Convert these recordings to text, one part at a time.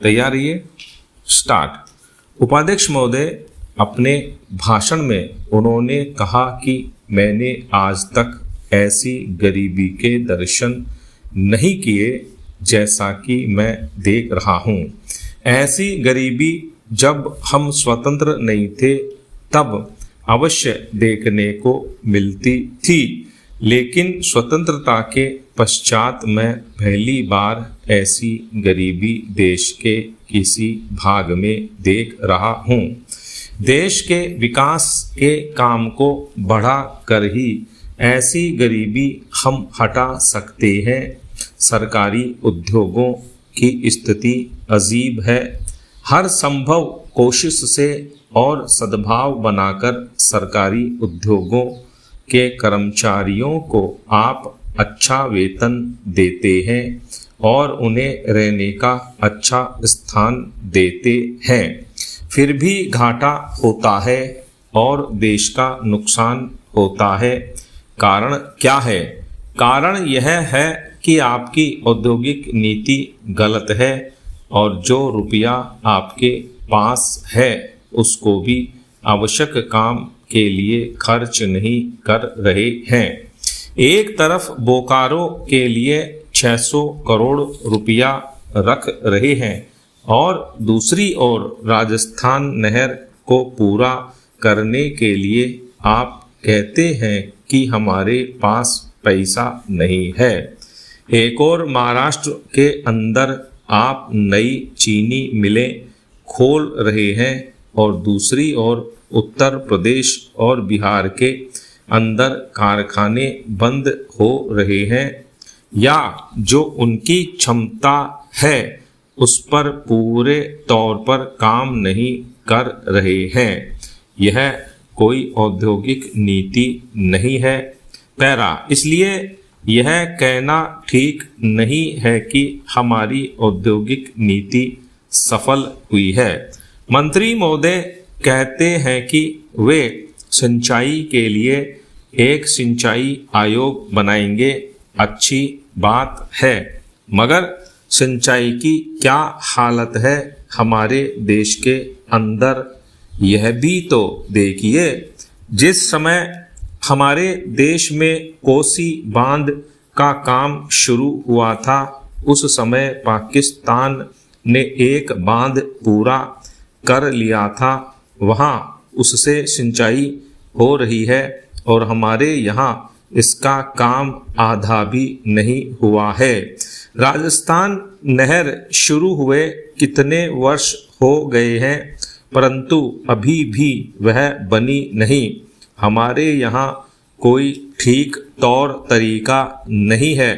तैयार रहिए, स्टार्ट। उपाध्यक्ष महोदय, अपने भाषण में उन्होंने कहा कि मैंने आज तक ऐसी गरीबी के दर्शन नहीं किए जैसा कि मैं देख रहा हूँ। ऐसी गरीबी जब हम स्वतंत्र नहीं थे तब अवश्य देखने को मिलती थी, लेकिन स्वतंत्रता के पश्चात मैं पहली बार ऐसी गरीबी देश के किसी भाग में देख रहा हूँ। देश के विकास के काम को बढ़ा कर ही ऐसी गरीबी हम हटा सकते हैं। सरकारी उद्योगों की स्थिति अजीब है। हर संभव कोशिश से और सद्भाव बनाकर सरकारी उद्योगों के कर्मचारियों को आप अच्छा वेतन देते हैं और उन्हें रहने का अच्छा स्थान देते हैं, फिर भी घाटा होता है और देश का नुकसान होता है। कारण क्या है? कारण यह है कि आपकी औद्योगिक नीति गलत है और जो रुपया आपके पास है उसको भी आवश्यक काम के लिए खर्च नहीं कर रहे हैं। एक तरफ बोकारो के लिए 600 करोड़ रुपया रख रहे हैं और दूसरी ओर राजस्थान नहर को पूरा करने के लिए आप कहते हैं कि हमारे पास पैसा नहीं है। एक और महाराष्ट्र के अंदर आप नई चीनी मिलें खोल रहे हैं और दूसरी ओर उत्तर प्रदेश और बिहार के अंदर कारखाने बंद हो रहे हैं या जो उनकी क्षमता है उस पर पूरे तौर पर काम नहीं कर रहे हैं। यह कोई औद्योगिक नीति नहीं है। पैरा, इसलिए यह कहना ठीक नहीं है कि हमारी औद्योगिक नीति सफल हुई है। मंत्री महोदय कहते हैं कि वे सिंचाई के लिए एक सिंचाई आयोग बनाएंगे। अच्छी बात है, मगर सिंचाई की क्या हालत है हमारे देश के अंदर, यह भी तो देखिए। जिस समय हमारे देश में कोसी बांध का काम शुरू हुआ था उस समय पाकिस्तान ने एक बांध पूरा कर लिया था। वहाँ उससे सिंचाई हो रही है और हमारे यहाँ इसका काम आधा भी नहीं हुआ है। राजस्थान नहर शुरू हुए कितने वर्ष हो गए हैं परंतु अभी भी वह बनी नहीं। हमारे यहाँ कोई ठीक तौर तरीका नहीं है।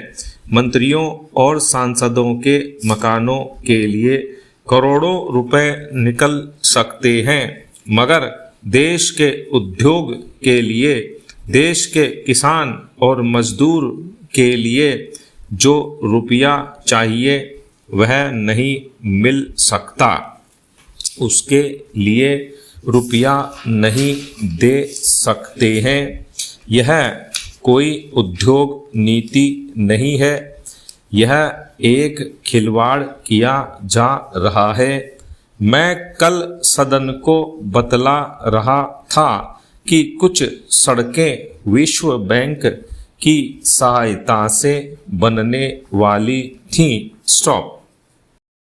मंत्रियों और सांसदों के मकानों के लिए करोड़ों रुपए निकल सकते हैं, मगर देश के उद्योग के लिए, देश के किसान और मजदूर के लिए जो रुपया चाहिए वह नहीं मिल सकता। उसके लिए रुपया नहीं दे सकते हैं। यह कोई उद्योग नीति नहीं है, यह एक खिलवाड़ किया जा रहा है। मैं कल सदन को बतला रहा था कि कुछ सड़कें विश्व बैंक की सहायता से बनने वाली थीं। स्टॉप।